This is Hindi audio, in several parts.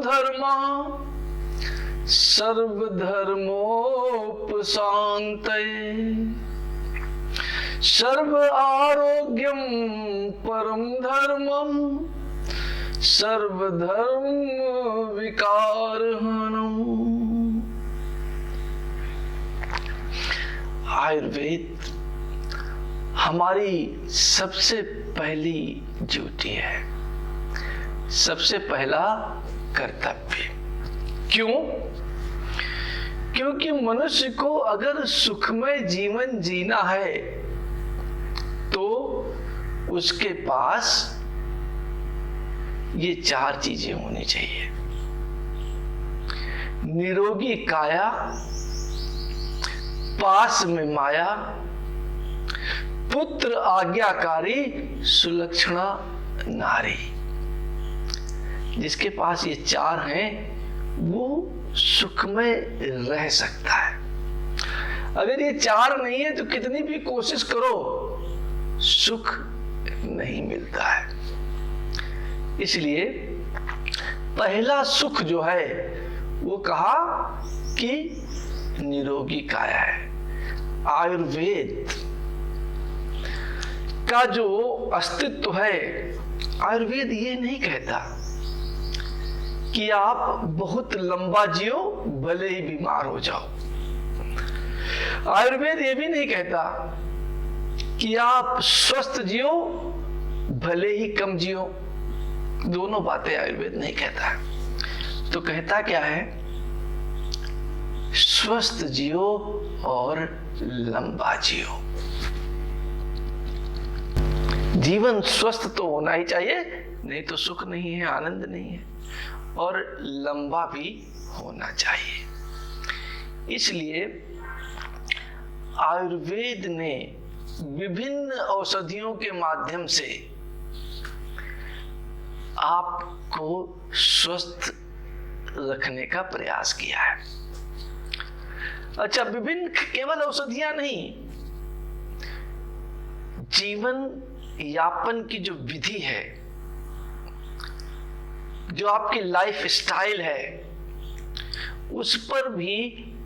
धर्मा सर्वधर्मोपशान्तये सर्व आरोग्यम परम धर्मम सर्वधर्म विकारहनम। आयुर्वेद हमारी सबसे पहली ड्यूटी है, सबसे पहला कर्तव्य। क्यों? क्योंकि मनुष्य को अगर सुखमय जीवन जीना है तो उसके पास ये चार चीजें होनी चाहिए। निरोगी काया, पास में माया, पुत्र आज्ञाकारी, सुलक्षणा नारी। जिसके पास ये चार हैं वो सुखमय रह सकता है। अगर ये चार नहीं है तो कितनी भी कोशिश करो सुख नहीं मिलता है। इसलिए पहला सुख जो है वो कहा कि निरोगी काया है। आयुर्वेद का जो अस्तित्व है, आयुर्वेद ये नहीं कहता कि आप बहुत लंबा जियो भले ही बीमार हो जाओ। आयुर्वेद ये भी नहीं कहता कि आप स्वस्थ जियो भले ही कम जियो। दोनों बातें आयुर्वेद नहीं कहता है। तो कहता क्या है? स्वस्थ जियो और लंबा जियो। जीवन स्वस्थ तो होना ही चाहिए, नहीं तो सुख नहीं है, आनंद नहीं है, और लंबा भी होना चाहिए। इसलिए आयुर्वेद ने विभिन्न औषधियों के माध्यम से आपको स्वस्थ रखने का प्रयास किया है। अच्छा, विभिन्न केवल औषधियां नहीं, जीवन यापन की जो विधि है, जो आपकी लाइफ स्टाइल है, उस पर भी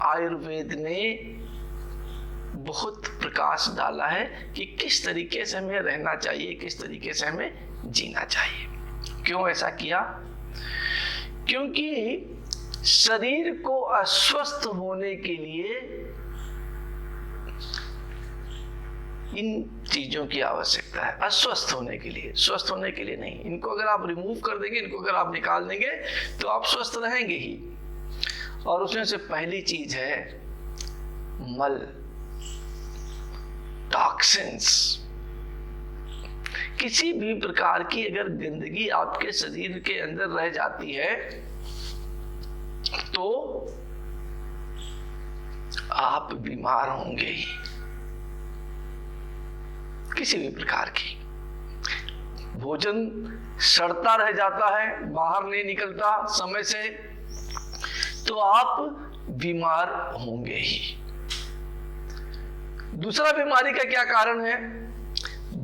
आयुर्वेद ने बहुत प्रकाश डाला है कि किस तरीके से हमें रहना चाहिए, किस तरीके से हमें जीना चाहिए। क्यों ऐसा किया? क्योंकि शरीर को अस्वस्थ होने के लिए इन चीजों की आवश्यकता है। अस्वस्थ होने के लिए, स्वस्थ होने के लिए नहीं। इनको अगर आप रिमूव कर देंगे, इनको अगर आप निकाल देंगे तो आप स्वस्थ रहेंगे ही। और उसमें से पहली चीज है मल, टॉक्सिन्स। किसी भी प्रकार की अगर गंदगी आपके शरीर के अंदर रह जाती है तो आप बीमार होंगे ही, किसी भी प्रकार की। भोजन सड़ता रह जाता है, बाहर नहीं निकलता समय से, तो आप बीमार होंगे ही। दूसरा बीमारी का क्या कारण है?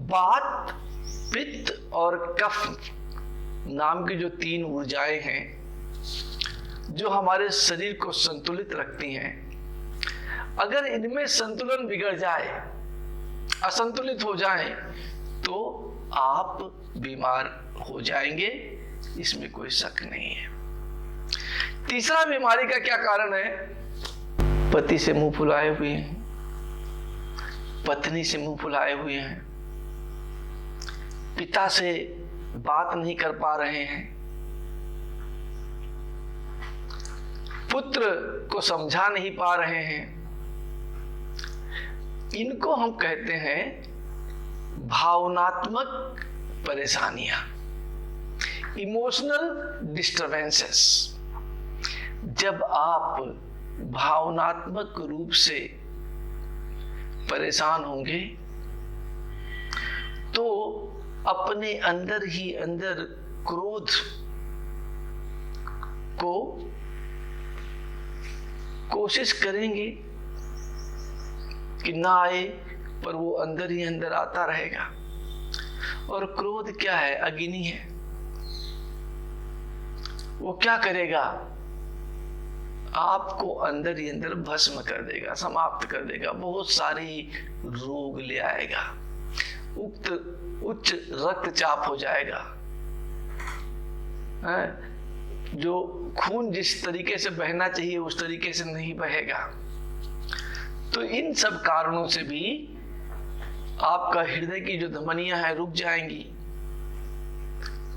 वात, पित्त और कफ नाम की जो तीन ऊर्जाएं हैं जो हमारे शरीर को संतुलित रखती हैं, अगर इनमें संतुलन बिगड़ जाए, असंतुलित हो जाए, तो आप बीमार हो जाएंगे, इसमें कोई शक नहीं है। तीसरा बीमारी का क्या कारण है? पति से मुंह फुलाए हुए हैं, पत्नी से मुंह फुलाए हुए हैं, पिता से बात नहीं कर पा रहे हैं, पुत्र को समझा नहीं पा रहे हैं। इनको हम कहते हैं भावनात्मक परेशानियां, इमोशनल डिस्टर्बेंसेस। जब आप भावनात्मक रूप से परेशान होंगे तो अपने अंदर ही अंदर क्रोध को कोशिश करेंगे कि ना आए, पर वो अंदर ही अंदर आता रहेगा। और क्रोध क्या है? अग्नि है। वो क्या करेगा, आपको अंदर ही अंदर भस्म कर देगा, समाप्त कर देगा, बहुत सारी रोग ले आएगा, उच्च रक्तचाप हो जाएगा, जो खून जिस तरीके से बहना चाहिए उस तरीके से नहीं बहेगा। तो इन सब कारणों से भी आपका हृदय की जो धमनियां हैं रुक जाएंगी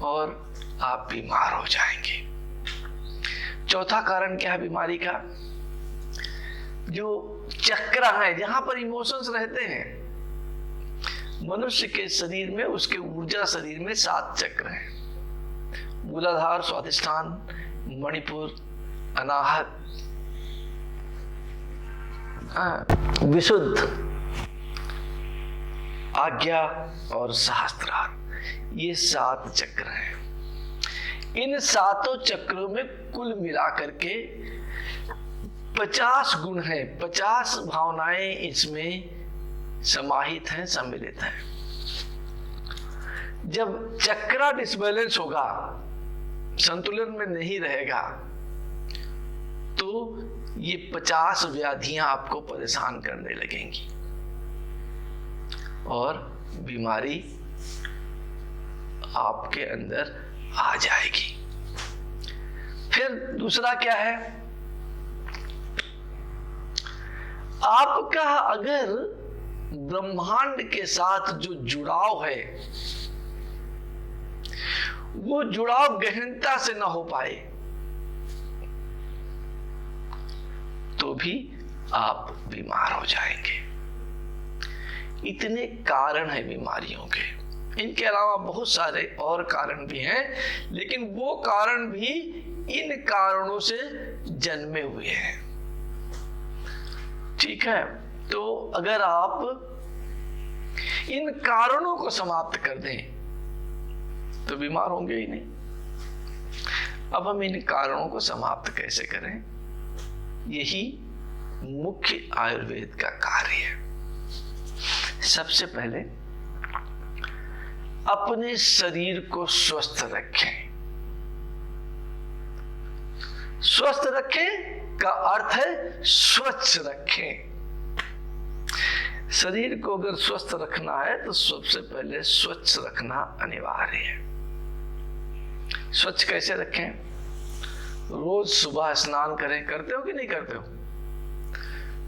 और आप बीमार हो जाएंगे। चौथा कारण क्या है बीमारी का, जो चक्र है जहां पर इमोशंस रहते हैं। मनुष्य के शरीर में, उसके ऊर्जा शरीर में 7 चक्र हैं, मूलाधार, स्वादिष्ठान, मणिपुर, अनाहत, विशुद्ध, आज्ञा और सहस्त्रार। ये 7 चक्र हैं। इन 7 चक्रों में कुल मिलाकर के 50 गुण हैं, 50 भावनाएं इसमें समाहित हैं, सम्मिलित हैं। जब चक्रा डिसबैलेंस होगा, संतुलन में नहीं रहेगा, तो ये 50 व्याधियां आपको परेशान करने लगेंगी और बीमारी आपके अंदर आ जाएगी। फिर दूसरा क्या है, आपका अगर ब्रह्मांड के साथ जो जुड़ाव है वो जुड़ाव गहनता से ना हो पाए तो भी आप बीमार हो जाएंगे। इतने कारण हैं बीमारियों के। इनके अलावा बहुत सारे और कारण भी हैं, लेकिन वो कारण भी इन कारणों से जन्मे हुए हैं। ठीक है, तो अगर आप इन कारणों को समाप्त कर दें तो बीमार होंगे ही नहीं। अब हम इन कारणों को समाप्त कैसे करें, यही मुख्य आयुर्वेद का कार्य है। सबसे पहले अपने शरीर को स्वस्थ रखें। स्वस्थ रखें का अर्थ है स्वच्छ रखें। शरीर को अगर स्वस्थ रखना है तो सबसे पहले स्वच्छ रखना अनिवार्य है। स्वच्छ कैसे रखें? रोज सुबह स्नान करें। करते हो कि नहीं करते हो?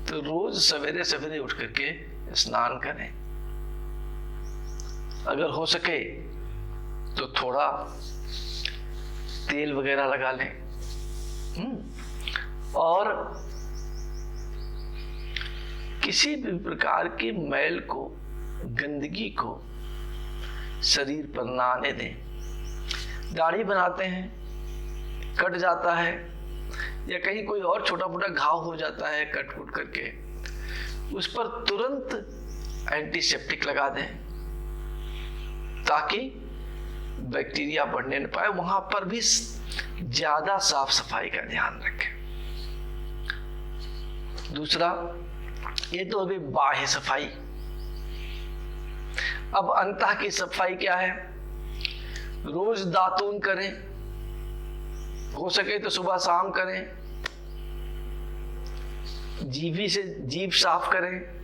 तो रोज सवेरे सवेरे उठ करके स्नान करें। अगर हो सके तो थोड़ा तेल वगैरह लगा लें और किसी भी प्रकार की मैल को, गंदगी को शरीर पर ना आने दें। दाढ़ी बनाते हैं, कट जाता है या कहीं कोई और छोटा मोटा घाव हो जाता है कट कुट करके, उस पर तुरंत एंटीसेप्टिक लगा दें ताकि बैक्टीरिया बढ़ने न पाए। वहां पर भी ज्यादा साफ सफाई का ध्यान रखें। दूसरा, ये तो अभी बाह्य सफाई। अब अंतः की सफाई क्या है? रोज दातून करें, हो सके तो सुबह शाम करें। जीभी से जीभ साफ करें।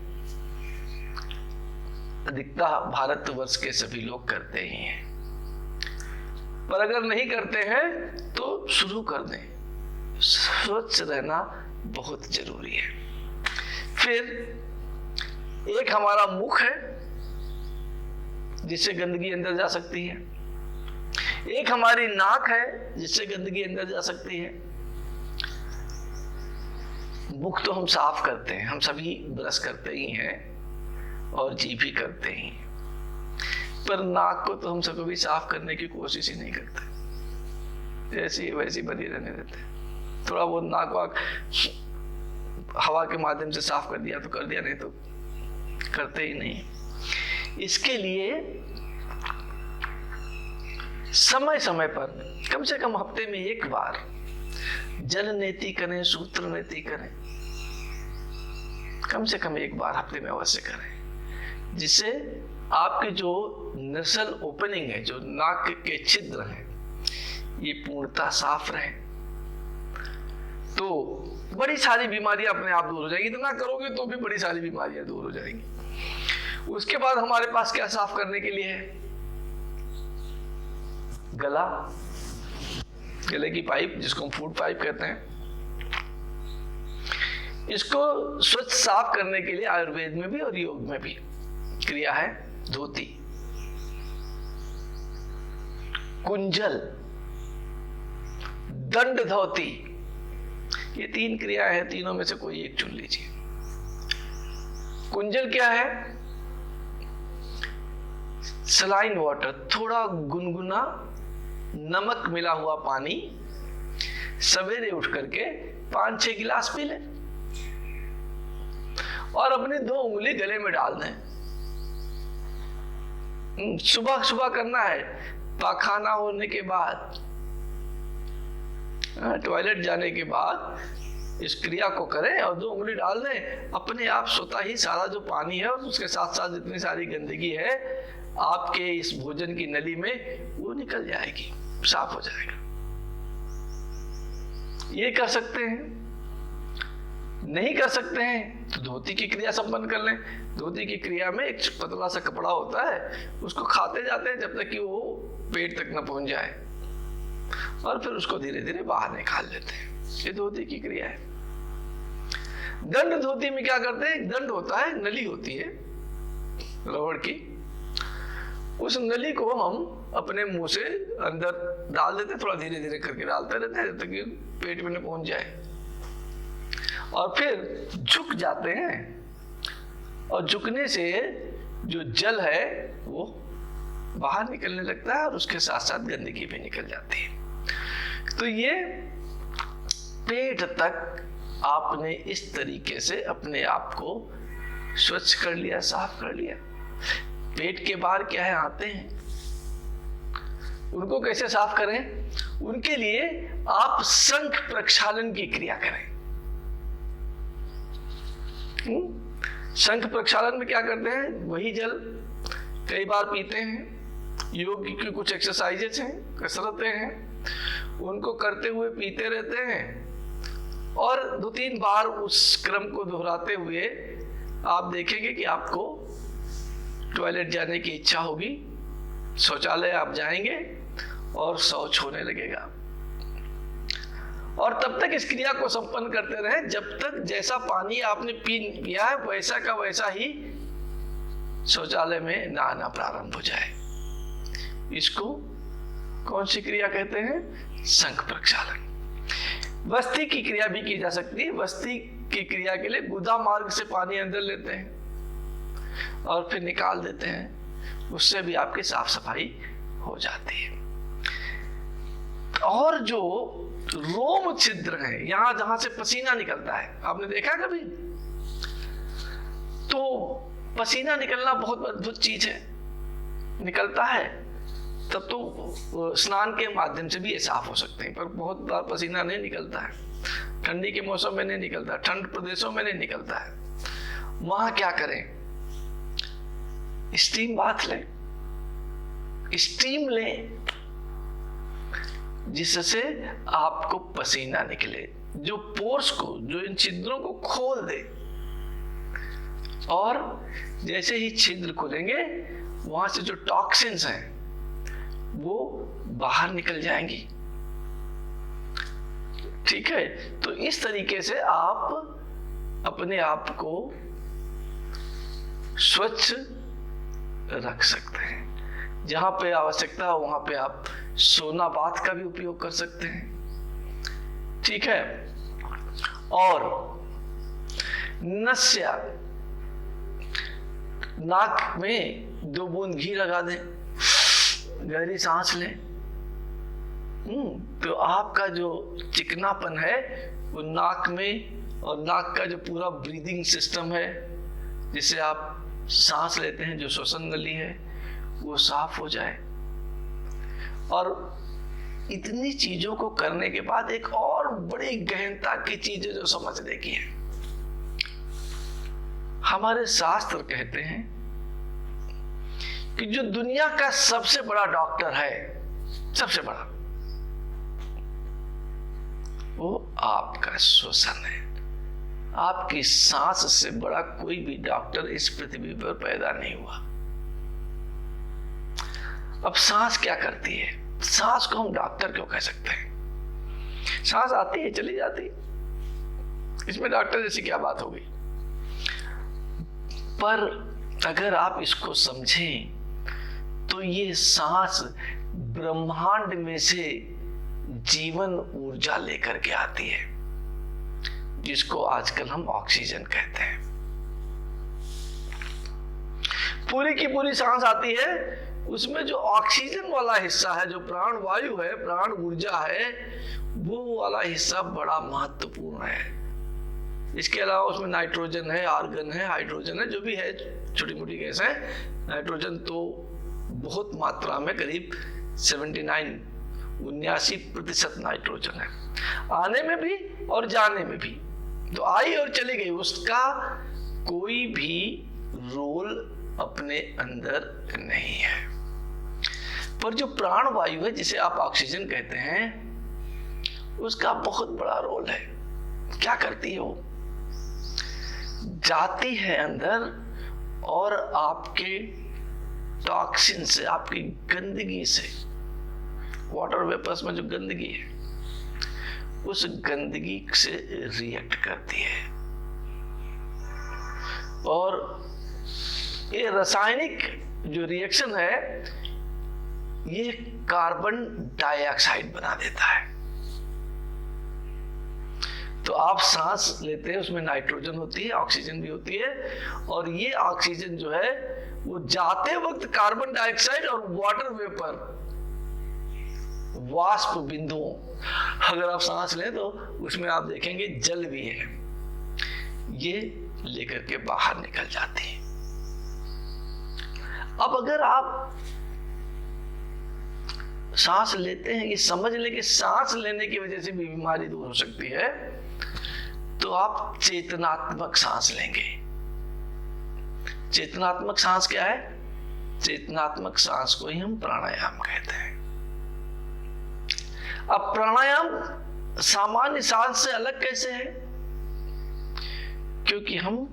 अधिकता भारतवर्ष के सभी लोग करते ही हैं, पर अगर नहीं करते हैं तो शुरू कर दें। स्वच्छ रहना बहुत जरूरी है। फिर एक हमारा मुख है जिससे गंदगी अंदर जा सकती है, एक हमारी नाक है जिससे गंदगी अंदर जा सकती है। मुख तो हम साफ करते हैं, हम सभी ब्रश करते ही हैं और जीभ भी करते ही, पर नाक को तो हम सब कभी साफ करने की कोशिश ही नहीं करते, ऐसी वैसी बनी रहने देते। थोड़ा बहुत नाक वाक हवा के माध्यम से साफ कर दिया तो कर दिया, नहीं तो करते ही नहीं। इसके लिए समय समय पर कम से कम हफ्ते में एक बार जल नेति करें, सूत्र नेति करें। कम से कम एक बार हफ्ते में अवश्य करें, जिससे आपके जो नसल ओपनिंग है, जो नाक के छिद्र हैं, ये पूर्णतः साफ रहे, तो बड़ी सारी बीमारियां अपने आप दूर हो जाएगी। इतना करोगे तो भी बड़ी सारी बीमारियां दूर हो जाएंगी। उसके बाद हमारे पास क्या साफ करने के लिए है? गला, गले की पाइप, जिसको हम फूड पाइप कहते हैं। इसको स्वच्छ साफ करने के लिए आयुर्वेद में भी और योग में भी क्रिया है धोती, कुंजल, दंड धोती। ये 3 क्रिया है, तीनों में से कोई एक चुन लीजिए। कुंजल क्या है? सलाइन वाटर, थोड़ा गुनगुना नमक मिला हुआ पानी, सवेरे उठ करके 5-6 गिलास पी लें और अपनी 2 उंगली गले में डाल दें। सुबह सुबह करना है, पाखाना होने के बाद, टॉयलेट जाने के बाद इस क्रिया को करें और 2 उंगली डाल दें। अपने आप स्वतः ही सारा जो पानी है और उसके साथ साथ जितनी सारी गंदगी है आपके इस भोजन की नली में, वो निकल जाएगी, साफ हो जाएगा। ये कर सकते हैं। नहीं कर सकते हैं तो धोती की क्रिया संपन्न कर लें। धोती की क्रिया में एक पतला सा कपड़ा होता है, उसको खाते जाते हैं जब तक कि वो पेट तक न पहुंच जाए, और फिर उसको धीरे धीरे बाहर निकाल लेते हैं। ये धोती की क्रिया है। दंड धोती में क्या करते हैं? दंड होता है, नली होती है रबड़ की, उस नली को हम अपने मुंह से अंदर डाल देते, थोड़ा धीरे धीरे करके डालते रहते हैं जब तक कि पेट में न पहुंच जाए, और फिर झुक जाते हैं, और झुकने से जो जल है वो बाहर निकलने लगता है और उसके साथ साथ गंदगी भी निकल जाती है। तो ये पेट तक आपने इस तरीके से अपने आप को स्वच्छ कर लिया, साफ कर लिया। पेट के बाहर क्या है? आते हैं, उनको कैसे साफ करें? उनके लिए आप शंख प्रक्षालन की क्रिया करें। शंख प्रक्षालन में क्या करते हैं? वही जल कई बार पीते हैं। योग की कुछ एक्सरसाइजेस हैं, कसरतें हैं, उनको करते हुए पीते रहते हैं, और 2-3 बार उस क्रम को दोहराते हुए आप देखेंगे कि आपको टॉयलेट जाने की इच्छा होगी, शौचालय आप जाएंगे और शौच होने लगेगा। और तब तक इस क्रिया को संपन्न करते रहें जब तक जैसा पानी आपने पिया है वैसा का वैसा ही शौचालय में नहाना प्रारंभ हो जाए। इसको कौन सी क्रिया कहते हैं? शंख प्रक्षालन। वस्ती की क्रिया भी की जा सकती है। वस्ती की क्रिया के लिए गुदा मार्ग से पानी अंदर लेते हैं और फिर निकाल देते हैं, उससे भी आपकी साफ सफाई हो जाती है। और जो रोम छिद्र है, यहां जहां से पसीना निकलता है, आपने देखा कभी? तो पसीना निकलना बहुत अद्भुत चीज है, निकलता है तब तो स्नान के माध्यम से भी ये साफ हो सकते हैं, पर बहुत बार पसीना नहीं निकलता है। ठंडी के मौसम में नहीं निकलता, ठंड प्रदेशों में नहीं निकलता है। वहां क्या करें? स्टीम बाथ लें, स्टीम लें, जिससे आपको पसीना निकले, जो पोर्स को, जो इन छिद्रों को खोल दे, और जैसे ही छिद्र खुलेंगे वहां से जो टॉक्सिन्स हैं वो बाहर निकल जाएंगी। ठीक है, तो इस तरीके से आप अपने आप को स्वच्छ रख सकते हैं। जहां पे आवश्यकता हो वहां पे आप सोना बाथ का भी उपयोग कर सकते हैं। ठीक है, और नस्या, नाक में 2 बूंद घी लगा दें, गहरी सांस लें, तो आपका जो चिकनापन है वो नाक में, और नाक का जो पूरा ब्रीदिंग सिस्टम है जिससे आप सांस लेते हैं, जो श्वसन नली है, वो साफ हो जाए। और इतनी चीजों को करने के बाद एक और बड़ी गहनता की चीज जो समझने की है, हमारे शास्त्र कहते हैं कि जो दुनिया का सबसे बड़ा डॉक्टर है, सबसे बड़ा, वो आपका श्वसन है। आपकी सांस से बड़ा कोई भी डॉक्टर इस पृथ्वी पर पैदा नहीं हुआ। अब सांस क्या करती है? सांस को हम डॉक्टर क्यों कह सकते हैं? सांस आती है, चली जाती है, इसमें डॉक्टर जैसी क्या बात हो गई? पर अगर आप इसको समझें तो ये सांस ब्रह्मांड में से जीवन ऊर्जा लेकर के आती है, जिसको आजकल हम ऑक्सीजन कहते हैं। पूरी की पूरी सांस आती है, उसमें जो ऑक्सीजन वाला हिस्सा है, जो प्राण वायु है, प्राण ऊर्जा है, वो वाला हिस्सा बड़ा महत्वपूर्ण है। इसके अलावा उसमें नाइट्रोजन है, आर्गन है, हाइड्रोजन है, जो भी है, छोटी मोटी गैस है। नाइट्रोजन तो बहुत मात्रा में, करीब 79% नाइट्रोजन है, आने में भी और जाने में भी। तो आई और चली गई, उसका कोई भी रोल अपने अंदर नहीं है। पर जो प्राण वायु है, जिसे आप ऑक्सीजन कहते हैं, उसका बहुत बड़ा रोल है। क्या करती है वो? जाती है अंदर और आपके टॉक्सिन से, आपकी गंदगी से, वाटर वेपर्स में जो गंदगी है, उस गंदगी से रिएक्ट करती है। और ये रासायनिक जो रिएक्शन है, ये कार्बन डाइऑक्साइड बना देता है। तो आप सांस लेते हैं, उसमें नाइट्रोजन होती है, ऑक्सीजन भी होती है, और ये ऑक्सीजन जो है वो जाते वक्त कार्बन डाइऑक्साइड और वाटर वेपर, वाष्प बिंदुओं, अगर आप सांस लें तो उसमें आप देखेंगे जल भी है, ये लेकर के बाहर निकल जाती है। अब अगर आप सांस लेते हैं, ये समझ लें कि सांस लेने की वजह से भी बीमारी दूर हो सकती है, तो आप चेतनात्मक सांस लेंगे। चेतनात्मक सांस क्या है? चेतनात्मक सांस को ही हम प्राणायाम कहते हैं। अब प्राणायाम सामान्य सांस से अलग कैसे है? क्योंकि हम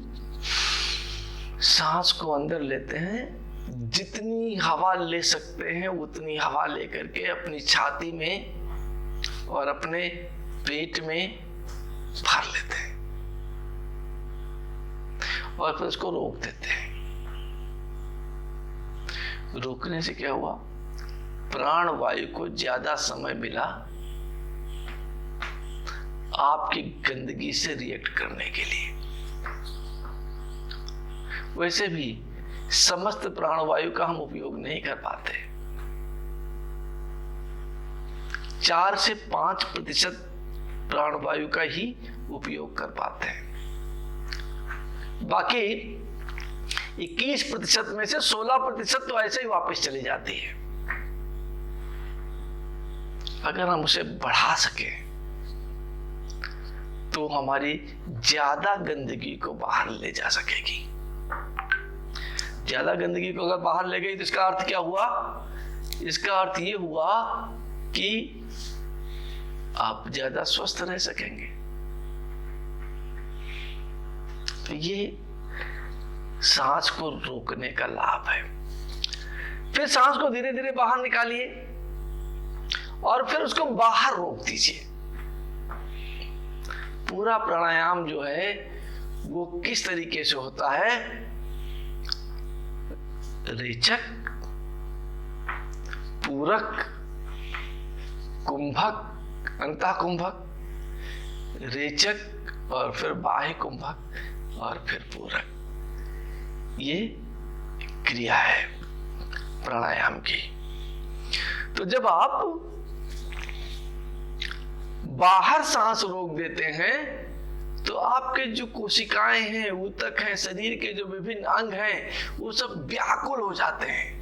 सांस को अंदर लेते हैं, जितनी हवा ले सकते हैं उतनी हवा लेकर के अपनी छाती में और अपने पेट में भर लेते हैं, और फिर उसको रोक देते हैं। रोकने से क्या हुआ? प्राण वायु को ज्यादा समय मिला आपकी गंदगी से रिएक्ट करने के लिए। वैसे भी समस्त प्राणवायु का हम उपयोग नहीं कर पाते। 4 से 5% प्राणवायु का ही उपयोग कर पाते हैं। बाकी 21% में से 16% तो ऐसे ही वापस चली जाती है। अगर हम उसे बढ़ा सके तो हमारी ज्यादा गंदगी को बाहर ले जा सकेगी। ज्यादा गंदगी को अगर बाहर ले गई तो इसका अर्थ क्या हुआ? इसका अर्थ ये हुआ कि आप ज्यादा स्वस्थ रह सकेंगे। तो ये सांस को रोकने का लाभ है। फिर सांस को धीरे धीरे बाहर निकालिए और फिर उसको बाहर रोक दीजिए। पूरा प्राणायाम जो है वो किस तरीके से होता है? रेचक, पूरक, कुंभक, अंतः कुंभक, रेचक और फिर बाह्य कुंभक और फिर पूरक। ये क्रिया है प्राणायाम की। तो जब आप बाहर सांस रोक देते हैं तो आपके जो कोशिकाएं हैं, ऊतक हैं, शरीर के जो विभिन्न अंग हैं, वो सब व्याकुल हो जाते हैं।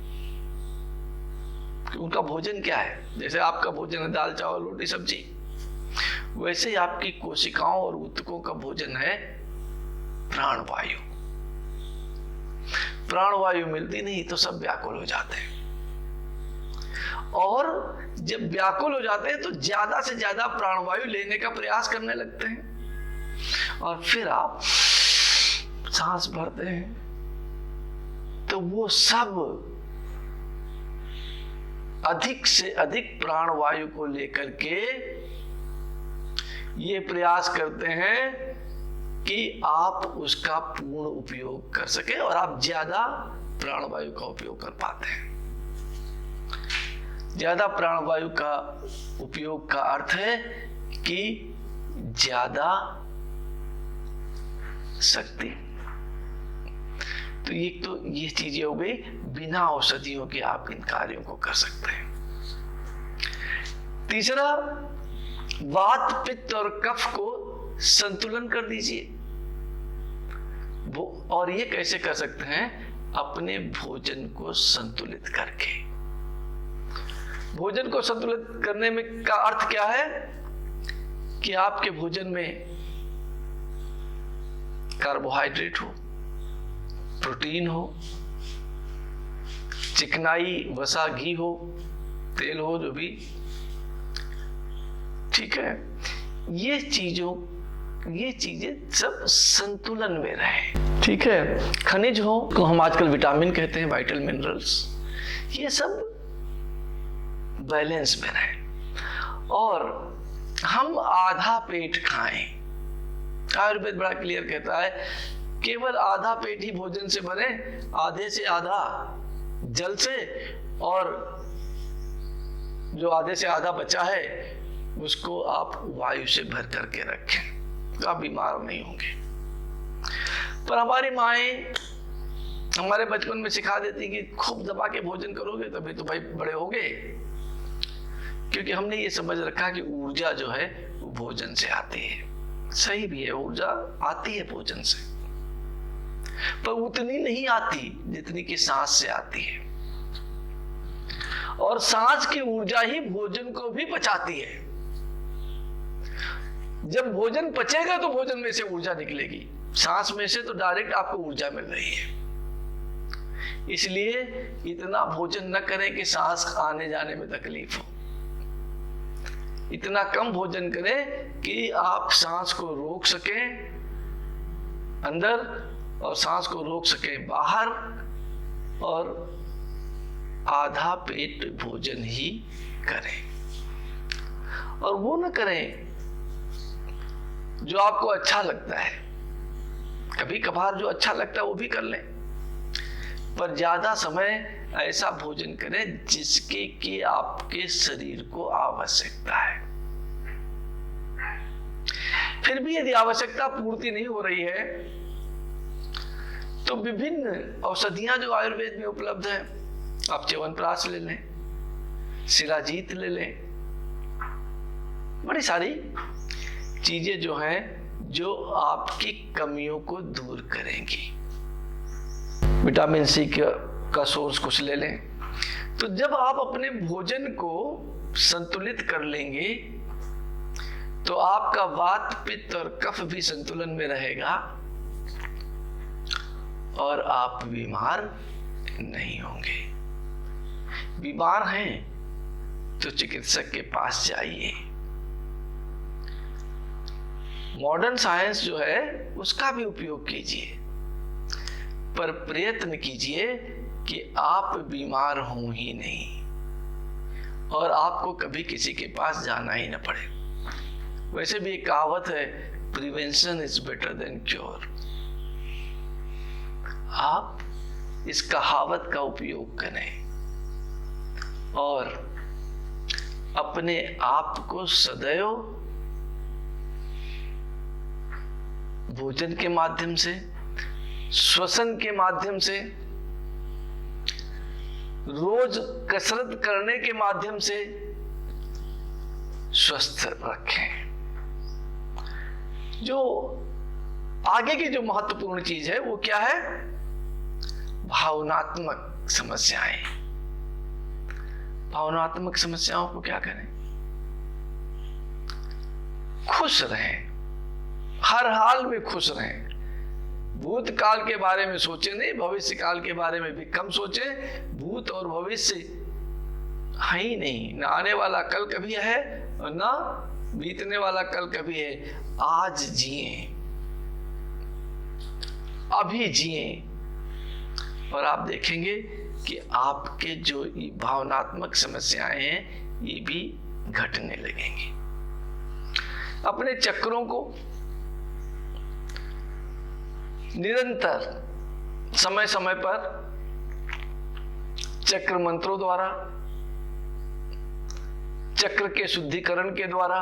उनका भोजन क्या है? जैसे आपका भोजन है दाल चावल रोटी सब्जी, वैसे ही आपकी कोशिकाओं और ऊतकों का भोजन है प्राणवायु। प्राणवायु मिलती नहीं तो सब व्याकुल हो जाते हैं। और जब व्याकुल हो जाते हैं तो ज्यादा से ज्यादा प्राणवायु लेने का प्रयास करने लगते हैं और फिर आप सांस भरते हैं तो वो सब अधिक से अधिक प्राणवायु को लेकर के ये प्रयास करते हैं कि आप उसका पूर्ण उपयोग कर सके और आप ज्यादा प्राणवायु का उपयोग कर पाते हैं। ज्यादा प्राणवायु का उपयोग का अर्थ है कि ज्यादा शक्ति। तो ये चीजें हो गई, बिना औषधियों के आप इन कार्यों को कर सकते हैं। तीसरा, वात, पित्त और कफ को संतुलन कर दीजिए। वो और ये कैसे कर सकते हैं? अपने भोजन को संतुलित करके। भोजन को संतुलित करने में का अर्थ क्या है कि आपके भोजन में कार्बोहाइड्रेट हो, प्रोटीन हो, चिकनाई, वसा, घी हो, तेल हो, जो भी, ठीक है, ये चीजें सब संतुलन में रहे, ठीक है। खनिज हो, तो हम आजकल विटामिन कहते हैं, वाइटल मिनरल्स, ये सब बैलेंस में रहे और हम आधा पेट खाएं। आयुर्वेद बड़ा क्लियर कहता है, केवल आधा पेट ही भोजन से भरे, आधे से आधा जल से, और जो आधे से आधा बचा है उसको आप वायु से भर करके रखें, तो आप बीमार नहीं होंगे। पर हमारी माएं हमारे बचपन में सिखा देती कि खूब दबा के भोजन करोगे तभी तो भाई बड़े होगे, क्योंकि हमने ये समझ रखा कि ऊर्जा जो है वो भोजन से आती है। सही भी है, ऊर्जा आती है भोजन से, पर उतनी नहीं आती जितनी कि सांस से आती है, और सांस की ऊर्जा ही भोजन को भी पचाती है। जब भोजन पचेगा तो भोजन में से ऊर्जा निकलेगी, सांस में से तो डायरेक्ट आपको ऊर्जा मिल रही है। इसलिए इतना भोजन न करें कि सांस आने जाने में तकलीफ हो, इतना कम भोजन करें कि आप सांस को रोक सकें अंदर और सांस को रोक सकें बाहर, और आधा पेट भोजन ही करें। और वो न करें जो आपको अच्छा लगता है, कभी कभार जो अच्छा लगता है वो भी कर लें, पर ज्यादा समय ऐसा भोजन करें जिसके कि आपके शरीर को आवश्यकता है। फिर भी यदि आवश्यकता पूर्ति नहीं हो रही है तो विभिन्न औषधियां जो आयुर्वेद में उपलब्ध है, आप च्यवनप्राश ले लें, शिलाजीत ले लें, बड़ी सारी चीजें जो हैं जो आपकी कमियों को दूर करेंगी। विटामिन सी का सोर्स कुछ ले लें। तो जब आप अपने भोजन को संतुलित कर लेंगे तो आपका वात, पित्त और कफ भी संतुलन में रहेगा और आप बीमार नहीं होंगे। बीमार हैं तो चिकित्सक के पास जाइए। मॉडर्न साइंस जो है उसका भी उपयोग कीजिए, पर प्रयत्न कीजिए कि आप बीमार हो ही नहीं और आपको कभी किसी के पास जाना ही ना पड़े। वैसे भी एक कहावत है, prevention is better than cure. आप इस कहावत का उपयोग करें और अपने आप को सदैव भोजन के माध्यम से, श्वसन के माध्यम से, रोज कसरत करने के माध्यम से स्वस्थ रखें। जो आगे की जो महत्वपूर्ण चीज है वो क्या है? भावनात्मक समस्याएं। भावनात्मक समस्याओं को क्या करें? खुश रहें, हर हाल में खुश रहें। भूतकाल के बारे में सोचे नहीं, भविष्य काल के बारे में भी कम सोचे। भूत और भविष्य है ही नहीं। ना आने वाला कल कभी है और ना बीतने वाला कल कभी है। आज जिए, अभी जिए, और आप देखेंगे कि आपके जो भावनात्मक समस्याएं हैं ये भी घटने लगेंगी। अपने चक्रों को निरंतर समय समय पर चक्र मंत्रों द्वारा, चक्र के शुद्धिकरण के द्वारा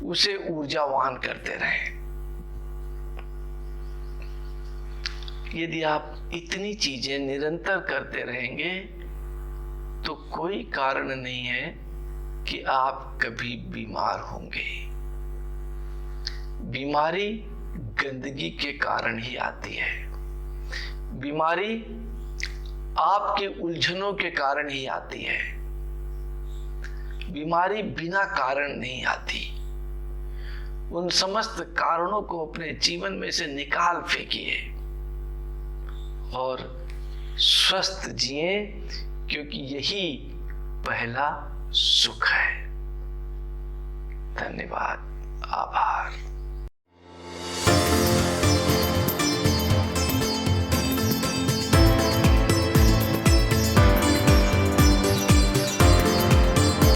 उसे ऊर्जावान करते रहें। यदि आप इतनी चीजें निरंतर करते रहेंगे तो कोई कारण नहीं है कि आप कभी बीमार होंगे। बीमारी गंदगी के कारण ही आती है। बीमारी आपके उलझनों के कारण ही आती है। बीमारी बिना कारण नहीं आती। उन समस्त कारणों को अपने जीवन में से निकाल फेंकिए और स्वस्थ जिए, क्योंकि यही पहला सुख है। धन्यवाद, आभार।